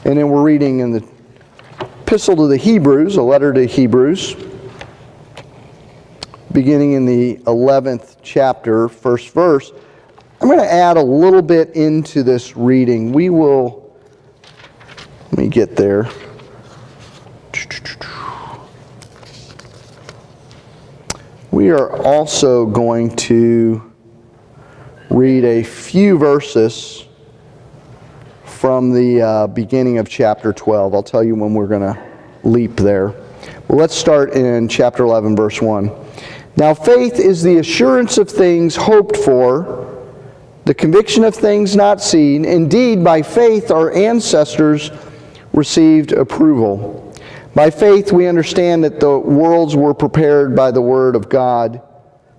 And then we're reading in the Epistle to the Hebrews, a letter to Hebrews, beginning in the 11th chapter, first verse. I'm going to add a little bit into this reading. Let me get there. We are also going to read a few verses from the beginning of chapter 12. I'll tell you when we're going to leap there. Well, let's start in chapter 11, verse 1. Now faith is the assurance of things hoped for, the conviction of things not seen. Indeed, by faith our ancestors received approval. By faith we understand that the worlds were prepared by the word of God,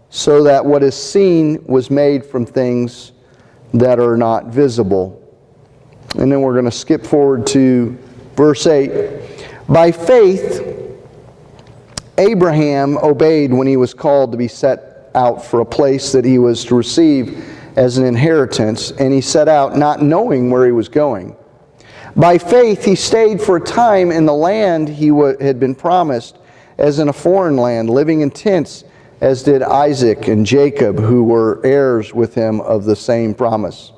so that what is seen was made from things that are not visible. And then we're going to skip forward to verse 8. By faith Abraham obeyed when he was called to be set out for a place that he was to receive as an inheritance, and he set out not knowing where he was going. By faith he stayed for a time in the land he had been promised, as in a foreign land, living in tents, as did Isaac and Jacob, who were heirs with him of the same promise.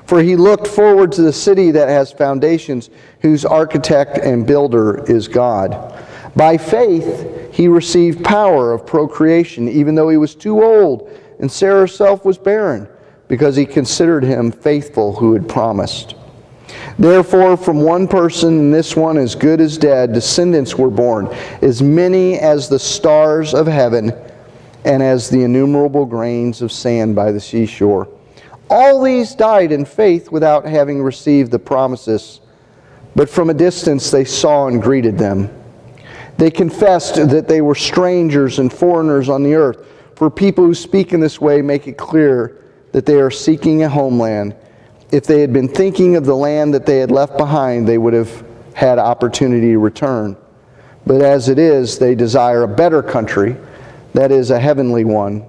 For he looked forward to the city that has foundations, whose architect and builder is God. By faith he received power of procreation, even though he was too old, and Sarah herself was barren, because he considered him faithful who had promised. Therefore, from one person, and this one as good as dead, descendants were born, as many as the stars of heaven, and as the innumerable grains of sand by the seashore. All these died in faith without having received the promises, but from a distance they saw and greeted them. They confessed that they were strangers and foreigners on the earth. For people who speak in this way make it clear that they are seeking a homeland. If they had been thinking of the land that they had left behind, they would have had opportunity to return. But as it is, they desire a better country, that is, a heavenly one.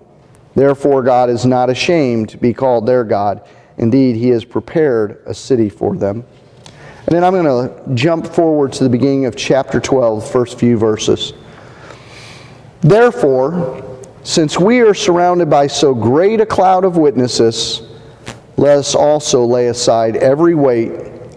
Therefore God is not ashamed to be called their God. Indeed, he has prepared a city for them. And then I'm going to jump forward to the beginning of chapter 12, the first few verses. Therefore, since we are surrounded by so great a cloud of witnesses, let us also lay aside every weight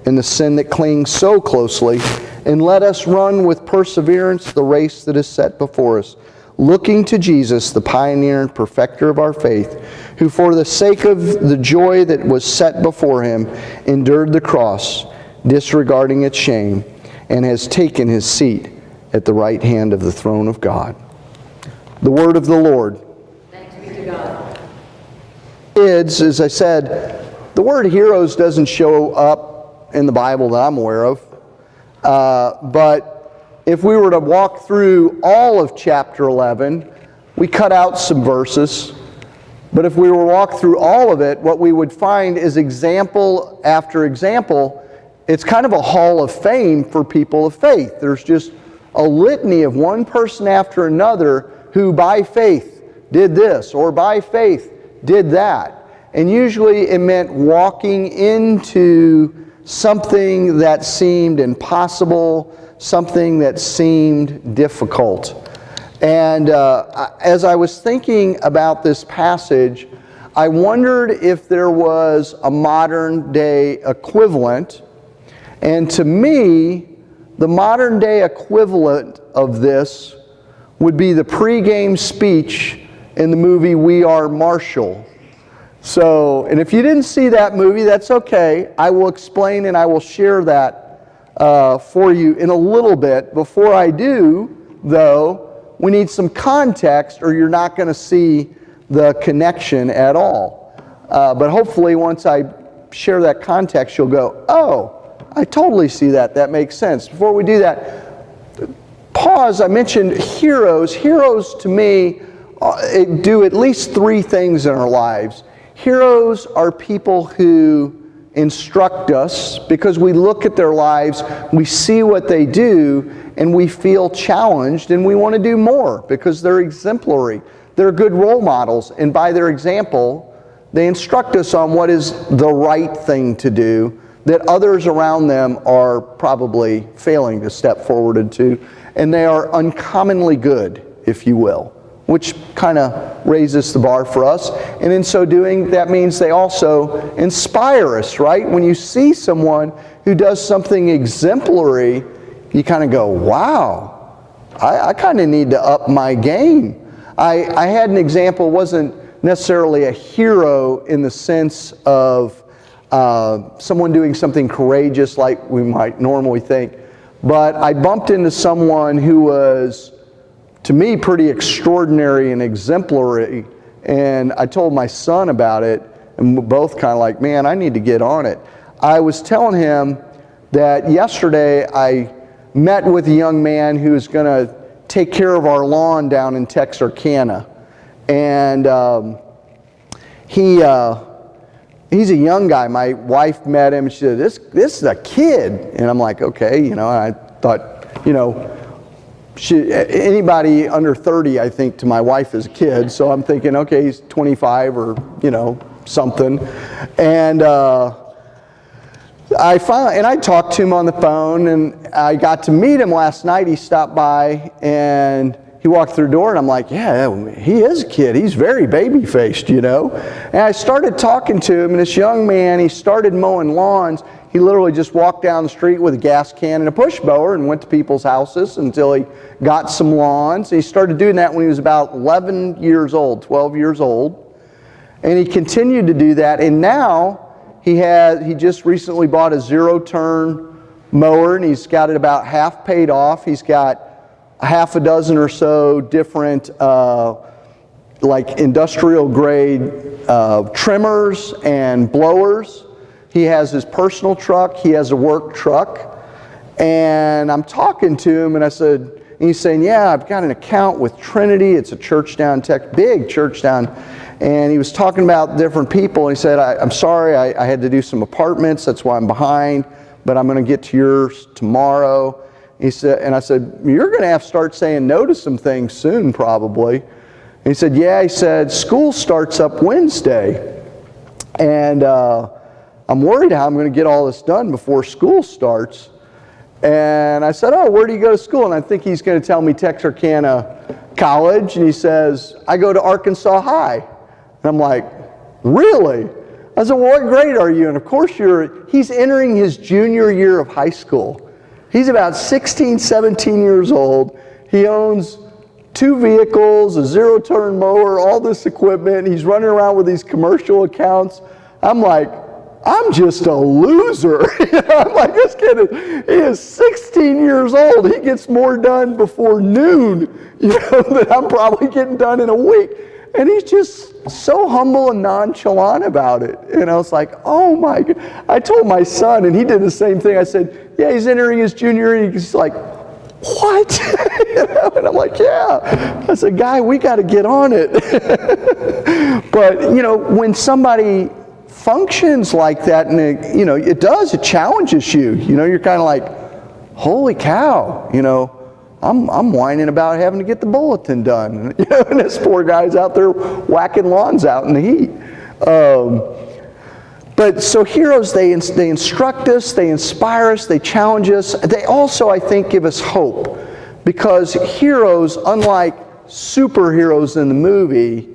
and the sin that clings so closely, and let us run with perseverance the race that is set before us, looking to Jesus, the pioneer and perfecter of our faith, who for the sake of the joy that was set before him endured the cross, disregarding its shame, and has taken his seat at the right hand of the throne of God. The word of the Lord. Thanks be to God. Kids, as I said, the word heroes doesn't show up in the Bible that I'm aware of. But if we were to walk through all of chapter 11, we cut out some verses. But if we were to walk through all of it, what we would find is example after example. It's kind of a hall of fame for people of faith. There's just a litany of one person after another who by faith did this or by faith did that. And usually it meant walking into something that seemed impossible, something that seemed difficult. And as I was thinking about this passage, I wondered if there was a modern day equivalent. And to me, the modern day equivalent of this would be the pregame speech in the movie We Are Marshall. So, and if you didn't see that movie, that's okay. I will explain and I will share that for you in a little bit. Before I do, though, we need some context or you're not going to see the connection at all. But hopefully once I share that context, you'll go, oh, I totally see that. That makes sense. Before we do that, pause. I mentioned heroes. Heroes to me do at least three things in our lives. Heroes are people who instruct us because we look at their lives, we see what they do, and we feel challenged and we want to do more because they're exemplary. They're good role models, and by their example, they instruct us on what is the right thing to do, that others around them are probably failing to step forward into, and they are uncommonly good, if you will, which kind of raises the bar for us. And in so doing, that means they also inspire us, right? When you see someone who does something exemplary, you kind of go, wow, I kind of need to up my game. I had an example, wasn't necessarily a hero in the sense of someone doing something courageous like we might normally think, but I bumped into someone who was, to me, pretty extraordinary and exemplary, and I told my son about it, and we're both kind of like, man, I need to get on it. I was telling him that yesterday I met with a young man who is going to take care of our lawn down in Texarkana, and he's a young guy. My wife met him, and she said, this is a kid. And I'm like, okay, I thought, anybody under 30, I think, to my wife is a kid. So I'm thinking, okay, he's 25 or, something. And I talked to him on the phone, and I got to meet him last night. He stopped by, and he walked through the door, and I'm like, yeah, he is a kid. He's very baby-faced, And I started talking to him, and this young man, he started mowing lawns. He literally just walked down the street with a gas can and a push mower and went to people's houses until he got some lawns. He started doing that when he was about 11 years old, 12 years old. And he continued to do that, and now he just recently bought a zero-turn mower, and he's got it about half paid off. He's got a half a dozen or so different like industrial grade trimmers and blowers. He has his personal truck. He has a work truck. And I'm talking to him, and he's saying, yeah, I've got an account with Trinity. It's a church down big church down. And he was talking about different people. And he said, I'm sorry, I had to do some apartments. That's why I'm behind. But I'm going to get to yours tomorrow. He said, and I said, you're going to have to start saying no to some things soon, probably. And he said, yeah. He said, school starts up Wednesday. And I'm worried how I'm going to get all this done before school starts. And I said, oh, where do you go to school? And I think he's going to tell me Texarkana College. And he says, I go to Arkansas High. And I'm like, really? I said, well, what grade are you? And of course he's entering his junior year of high school. He's about 16, 17 years old. He owns 2 vehicles, a zero-turn mower, all this equipment. He's running around with these commercial accounts. I'm like, I'm just a loser. I'm like, this kid he is 16 years old. He gets more done before noon, than I'm probably getting done in a week. And he's just so humble and nonchalant about it. And I was like, oh my God. I told my son, and he did the same thing. I said, yeah, he's entering his junior year. He's like, what? And I'm like, yeah. I said, guy, we got to get on it. But, when somebody functions like that, and it challenges you. You're kind of like, holy cow, I'm whining about having to get the bulletin done. And this poor guy's out there whacking lawns out in the heat. But so heroes, they instruct us, they inspire us, they challenge us. They also, I think, give us hope. Because heroes, unlike superheroes in the movie,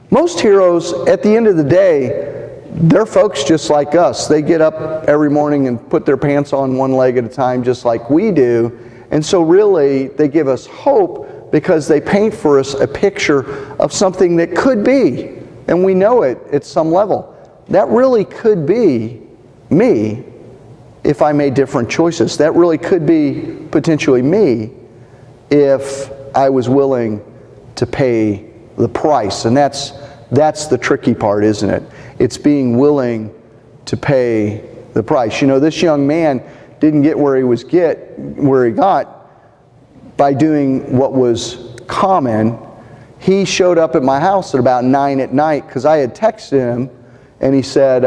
most heroes, at the end of the day, they're folks just like us. They get up every morning and put their pants on one leg at a time just like we do. And so really, they give us hope because they paint for us a picture of something that could be, and we know it at some level. That really could be me if I made different choices. That really could be potentially me if I was willing to pay the price. And that's the tricky part, isn't it? It's being willing to pay the price. This young man didn't get where he got by doing what was common. He showed up at my house at about 9 at night because I had texted him, and he said,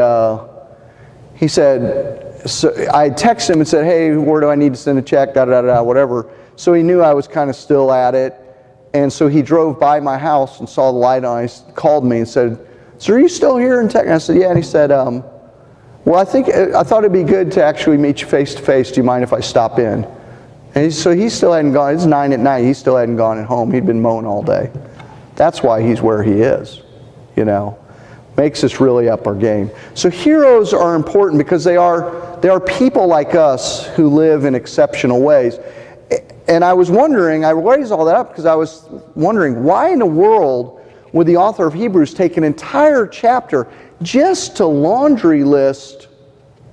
so I had texted him and said, hey, where do I need to send a check, whatever. So he knew I was kind of still at it. And so he drove by my house and saw the light on. He called me and said, so are you still here in Texas? I said, yeah. And he said, Well, I thought it'd be good to actually meet you face to face. Do you mind if I stop in? And so he still hadn't gone. It's 9 at night. He still hadn't gone at home. He'd been mowing all day. That's why he's where he is, you know. Makes us really up our game. So heroes are important because they are people like us who live in exceptional ways. And I was wondering, I raised all that up because I was wondering, why in the world would the author of Hebrews take an entire chapter just to laundry list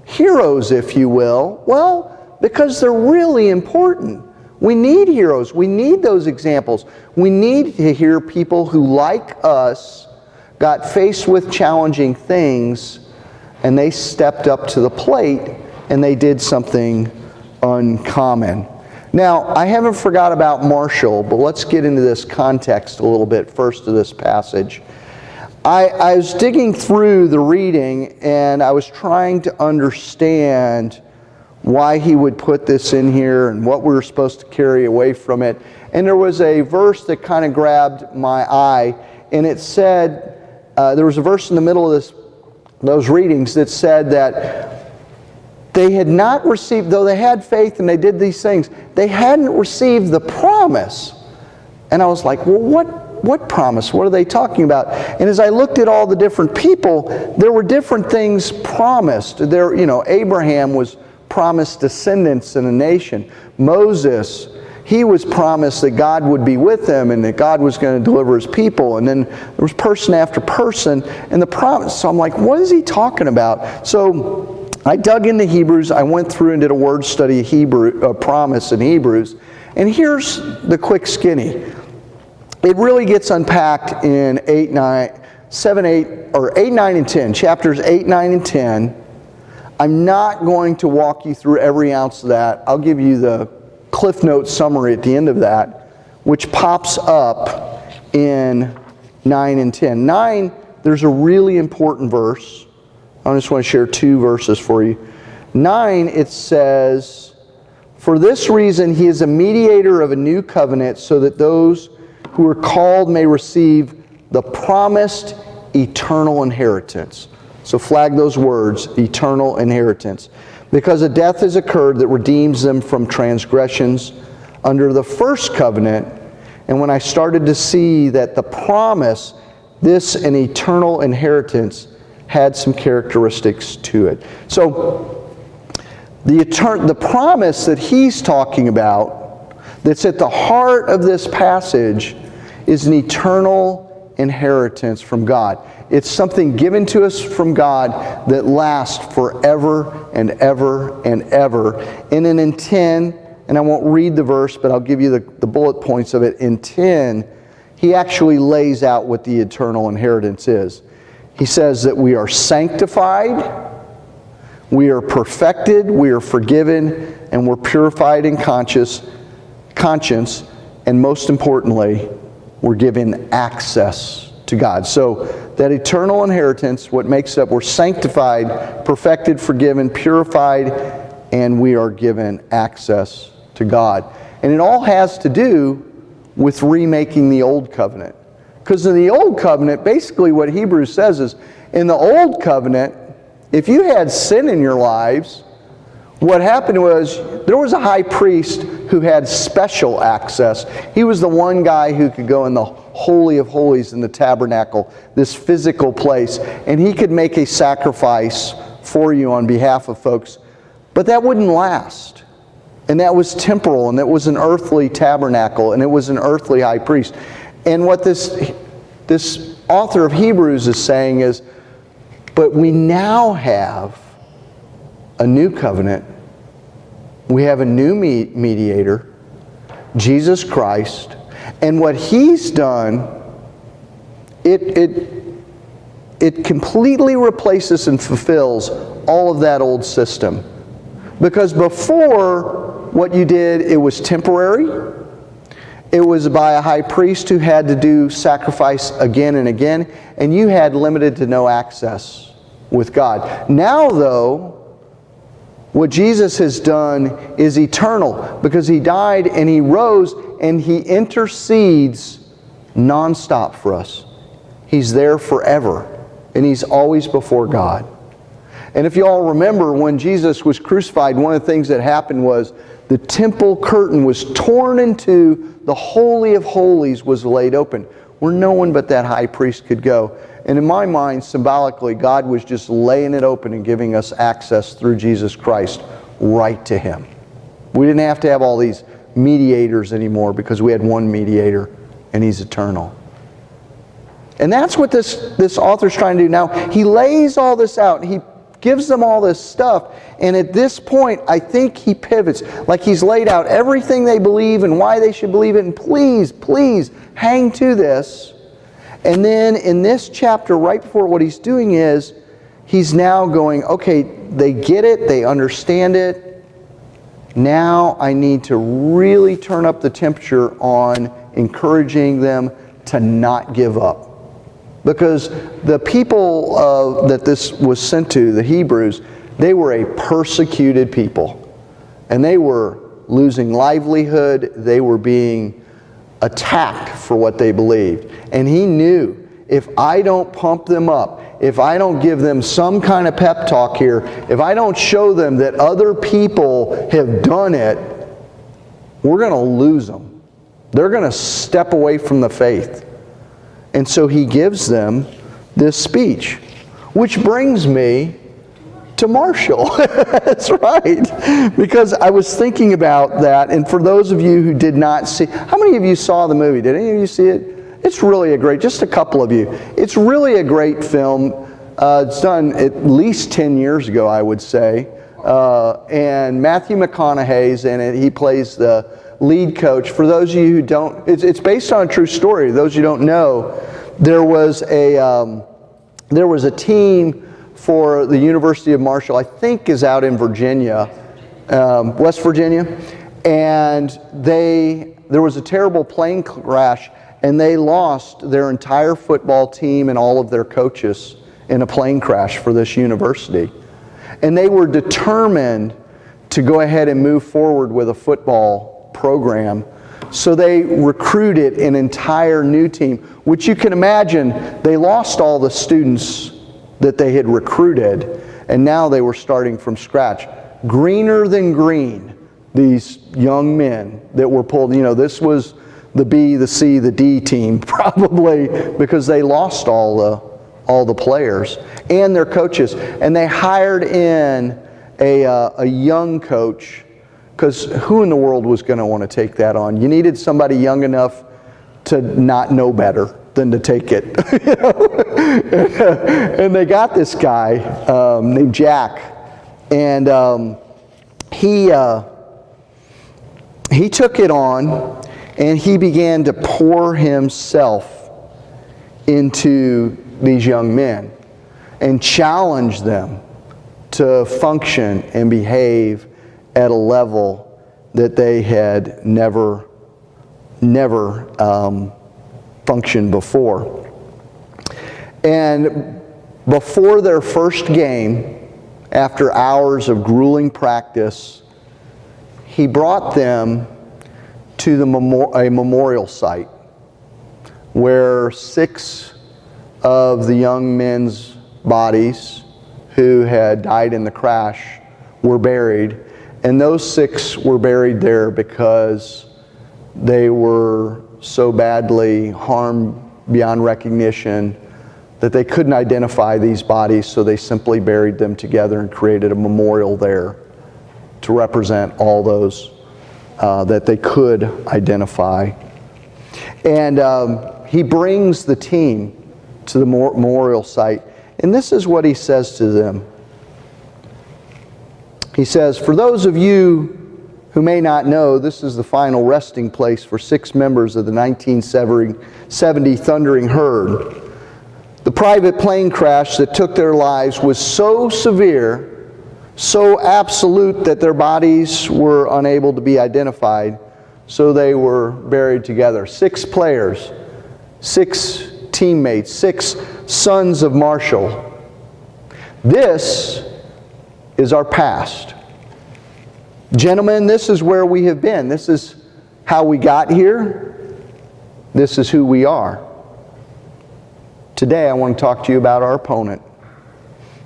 heroes, if you will? Well, because they're really important. We need heroes. We need those examples. We need to hear people who, like us, got faced with challenging things and they stepped up to the plate and they did something uncommon. Now, I haven't forgot about Marshall, but let's get into this context a little bit first of this passage. I was digging through the reading and I was trying to understand why he would put this in here and what we were supposed to carry away from it. And there was a verse that kind of grabbed my eye, and it said, there was a verse in the middle of those readings that said that they had not received, though they had faith and they did these things, they hadn't received the promise. And I was like, well, what promise? What are they talking about? And as I looked at all the different people, there were different things promised. There, you know, Abraham was promised descendants and a nation. Moses, he was promised that God would be with him and that God was going to deliver his people. And then there was person after person and the promise. So I'm like, what is he talking about? So I dug into Hebrews. I went through and did a word study of promise in Hebrews. And here's the quick skinny. It really gets unpacked in 8, 9, and 10. Chapters 8, 9, and 10. I'm not going to walk you through every ounce of that. I'll give you the Cliff Note summary at the end of that, which pops up in 9 and 10. 9, there's a really important verse. I just want to share 2 verses for you. 9, it says, "For this reason he is a mediator of a new covenant, so that those who are called may receive the promised eternal inheritance." So flag those words, eternal inheritance. "Because a death has occurred that redeems them from transgressions under the first covenant." And when I started to see that the promise, this an eternal inheritance, had some characteristics to it. So the promise that he's talking about, that's at the heart of this passage, is an eternal inheritance from God. It's something given to us from God that lasts forever and ever and ever. And then in 10, and I won't read the verse, but I'll give you the bullet points of it. In 10, he actually lays out what the eternal inheritance is. He says that we are sanctified, we are perfected, we are forgiven, and we're purified in conscience, and most importantly, we're given access to God. So that eternal inheritance, what makes it up, we're sanctified, perfected, forgiven, purified, and we are given access to God. And it all has to do with remaking the old covenant. Because in the old covenant, basically what Hebrews says is, in the old covenant, if you had sin in your lives, what happened was, there was a high priest who had special access. He was the one guy who could go in the Holy of Holies in the tabernacle, this physical place, and he could make a sacrifice for you on behalf of folks. But that wouldn't last. And that was temporal, and it was an earthly tabernacle, and it was an earthly high priest. And what this author of Hebrews is saying is, but we now have a new covenant. We have a new mediator, Jesus Christ. And what he's done, it completely replaces and fulfills all of that old system. Because before, what you did, it was temporary. It was by a high priest who had to do sacrifice again and again, and you had limited to no access with God. Now, though, what Jesus has done is eternal, because he died and he rose and he intercedes nonstop for us. He's there forever, and he's always before God. And if you all remember, when Jesus was crucified, one of the things that happened was the temple curtain was torn into, the Holy of Holies was laid open, where no one but that high priest could go. And in my mind, symbolically, God was just laying it open and giving us access through Jesus Christ right to Him. We didn't have to have all these mediators anymore because we had one mediator, and He's eternal. And that's what this author's trying to do. Now, he lays all this out. He gives them all this stuff. And at this point, I think he pivots. Like he's laid out everything they believe and why they should believe it. And please, please, hang to this. And then in this chapter, right before, what he's doing is, he's now going, okay, they get it, they understand it. Now I need to really turn up the temperature on encouraging them to not give up. Because the people that this was sent to, the Hebrews, they were a persecuted people. And they were losing livelihood. They were being attacked for what they believed. And he knew, if I don't pump them up, if I don't give them some kind of pep talk here, if I don't show them that other people have done it, we're going to lose them. They're going to step away from the faith. And so he gives them this speech, which brings me to Marshall. That's right. Because I was thinking about that, and for those of you who did not see, how many of you saw the movie? Did any of you see it? It's really a great, just a couple of you. It's really a great film. It's done at least 10 years ago, I would say. And Matthew McConaughey's in it. He plays the lead coach. For those of you who don't, it's based on a true story. Those of you who don't know, there was a team for the University of Marshall, I think is out in Virginia, West Virginia, and there was a terrible plane crash, and they lost their entire football team and all of their coaches in a plane crash for this university. And they were determined to go ahead and move forward with a football program. So they recruited an entire new team, which you can imagine, they lost all the students that they had recruited, and now they were starting from scratch. Greener than green, these young men that were pulled, this was the B, the C, the D team, probably because they lost all the players and their coaches. And they hired in a young coach, because who in the world was going to want to take that on? You needed somebody young enough to not know better than to take it. And they got this guy named Jack, and he took it on, and he began to pour himself into these young men and challenge them to function and behave at a level that they had never functioned before. And before their first game, after hours of grueling practice, he brought them to a memorial site where 6 of the young men's bodies who had died in the crash were buried. And those 6 were buried there because they were so badly harmed beyond recognition that they couldn't identify these bodies, so they simply buried them together and created a memorial there to represent all those that they could identify. And he brings the team to the memorial site, and this is what he says to them. He says, "For those of you who may not know, this is the final resting place for 6 members of the 1970 Thundering Herd. The private plane crash that took their lives was so severe, so absolute, that their bodies were unable to be identified, so they were buried together. 6 players, 6 teammates, 6 sons of Marshall. This is our past. Gentlemen, this is where we have been. This is how we got here. This is who we are. Today I want to talk to you about our opponent.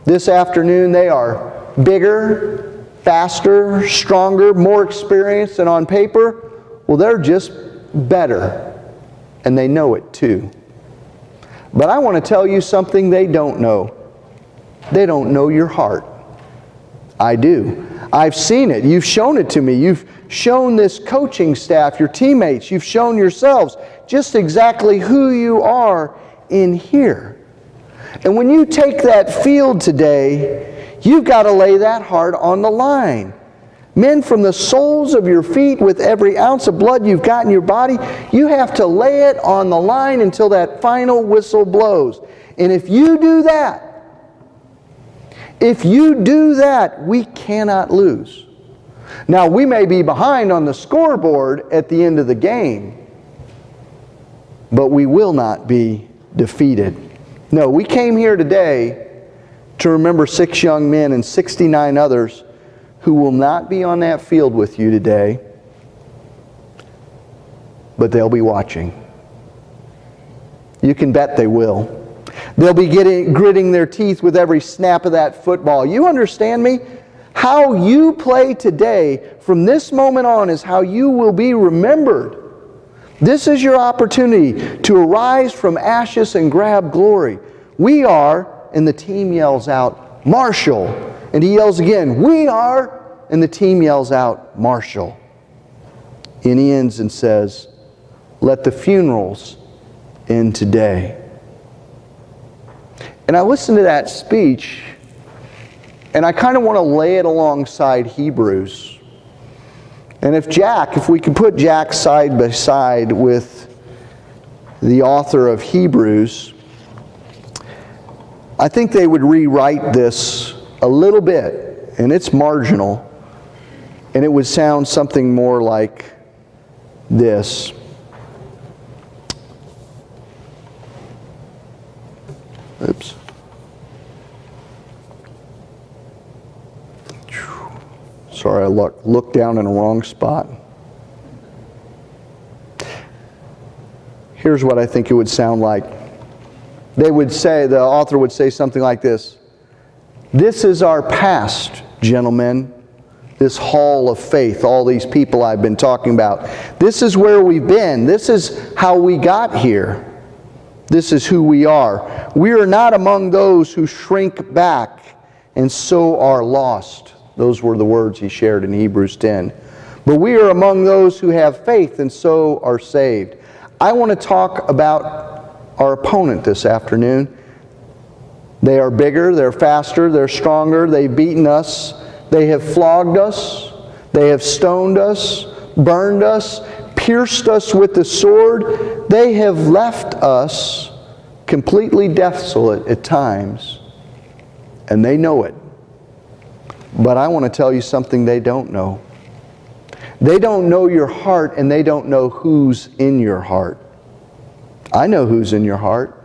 This afternoon they are bigger, faster, stronger, more experienced, and on paper, well, they're just better. And they know it too. But I want to tell you something they don't know. They don't know your heart. I do. I've seen it. You've shown it to me. You've shown this coaching staff, your teammates. You've shown yourselves just exactly who you are in here. And when you take that field today, you've got to lay that heart on the line. Men, from the soles of your feet, with every ounce of blood you've got in your body, you have to lay it on the line until that final whistle blows. And if you do that, we cannot lose. Now, we may be behind on the scoreboard at the end of the game, but we will not be defeated. No, we came here today to remember 6 young men and 69 others who will not be on that field with you today, but they'll be watching. You can bet they will. They'll be gritting their teeth with every snap of that football. You understand me? How you play today, from this moment on, is how you will be remembered. This is your opportunity to arise from ashes and grab glory. We are, and the team yells out, Marshall. And he yells again, we are, and the team yells out, Marshall. And he ends and says, let the funerals end today. And I listened to that speech, and I kind of want to lay it alongside Hebrews. And if we could put Jack side by side with the author of Hebrews, I think they would rewrite this a little bit, and it's marginal, and it would sound something more like this. Oops. Sorry, I looked down in the wrong spot. Here's what I think it would sound like. The author would say something like this. This is our past, gentlemen. This hall of faith, all these people I've been talking about. This is where we've been. This is how we got here. This is who we are. We are not among those who shrink back and so are lost. Those were the words he shared in Hebrews 10. But we are among those who have faith and so are saved. I want to talk about our opponent this afternoon. They are bigger, they're faster, they're stronger, they've beaten us, they have flogged us, they have stoned us, burned us, pierced us with the sword. They have left us completely desolate at times, and they know it. But I want to tell you something they don't know. They don't know your heart, and they don't know who's in your heart. I know who's in your heart.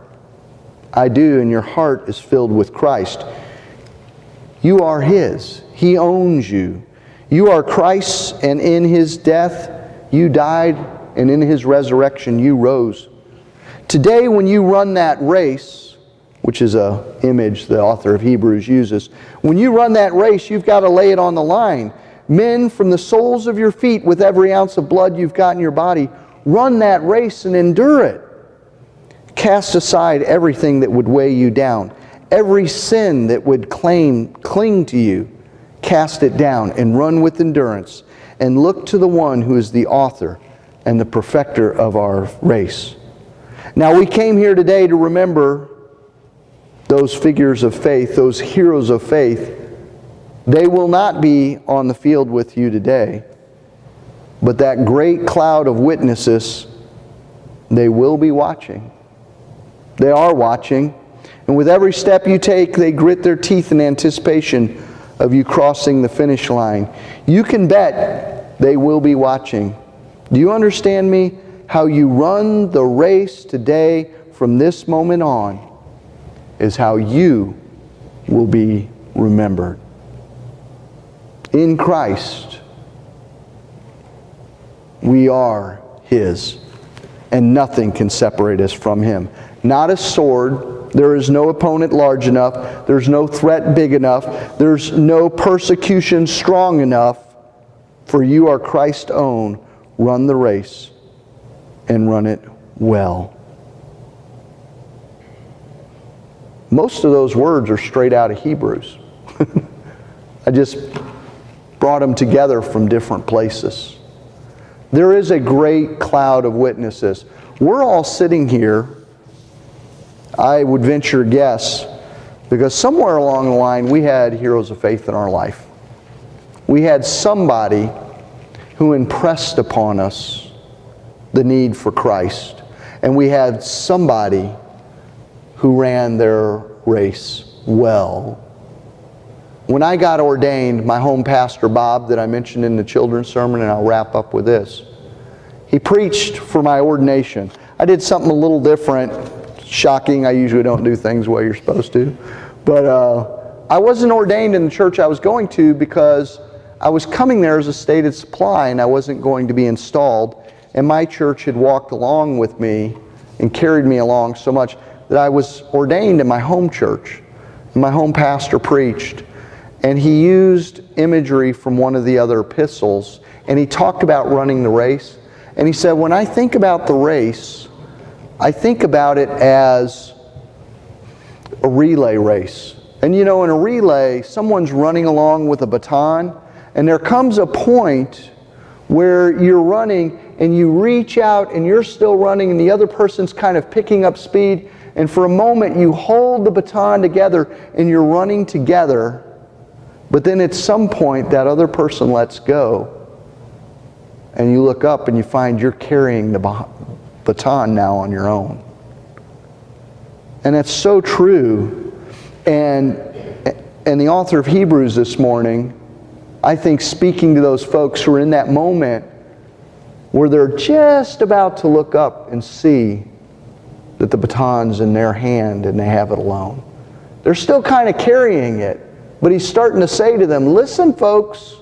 I do, and your heart is filled with Christ. You are His. He owns you. You are Christ's, and in His death you died, and in His resurrection you rose. Today, when you run that race, which is an image the author of Hebrews uses, when you run that race, you've got to lay it on the line. Men, from the soles of your feet, with every ounce of blood you've got in your body, run that race and endure it. Cast aside everything that would weigh you down. Every sin that would cling to you. Cast it down and run with endurance. And look to the one who is the author and the perfecter of our race. Now, we came here today to remember those figures of faith, those heroes of faith. They will not be on the field with you today. But that great cloud of witnesses, they will be watching. They are watching. And with every step you take, they grit their teeth in anticipation of you crossing the finish line. You can bet they will be watching. Do you understand me? How you run the race today from this moment on is how you will be remembered. In Christ, we are His, and nothing can separate us from Him. Not a sword, There is no opponent large enough. There's no threat big enough. There's no persecution strong enough. For you are Christ's own. Run the race and run it well. Most of those words are straight out of Hebrews. I just brought them together from different places. There is a great cloud of witnesses. We're all sitting here, I would venture a guess, because somewhere along the line we had heroes of faith in our life. We had somebody who impressed upon us the need for Christ. And we had somebody who ran their race well. When I got ordained, my home pastor, Bob, that I mentioned in the children's sermon, and I'll wrap up with this, he preached for my ordination. I did something a little different. Shocking, I usually don't do things the way you're supposed to. But I wasn't ordained in the church I was going to because I was coming there as a stated supply and I wasn't going to be installed. And my church had walked along with me and carried me along so much that I was ordained in my home church. And my home pastor preached. And he used imagery from one of the other epistles. And he talked about running the race. And he said, when I think about the race, I think about it as a relay race. And you know, in a relay, someone's running along with a baton, and there comes a point where you're running and you reach out and you're still running and the other person's kind of picking up speed, and for a moment you hold the baton together and you're running together, but then at some point that other person lets go and you look up and you find you're carrying the baton now on your own. And that's so true. And the author of Hebrews this morning, I think, speaking to those folks who are in that moment where they're just about to look up and see that the baton's in their hand and they have it alone. They're still kind of carrying it, but he's starting to say to them, listen folks,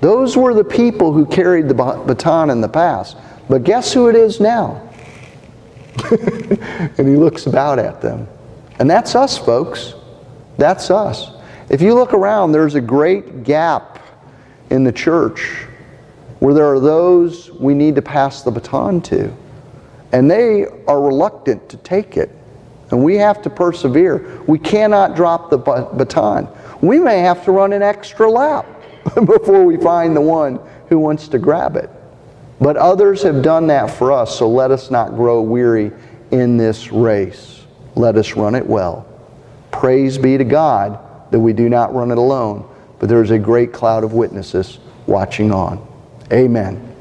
those were the people who carried the baton in the past. But guess who it is now? And he looks about at them. And that's us, folks. That's us. If you look around, there's a great gap in the church where there are those we need to pass the baton to. And they are reluctant to take it. And we have to persevere. We cannot drop the baton. We may have to run an extra lap before we find the one who wants to grab it. But others have done that for us, so let us not grow weary in this race. Let us run it well. Praise be to God that we do not run it alone, but there is a great cloud of witnesses watching on. Amen.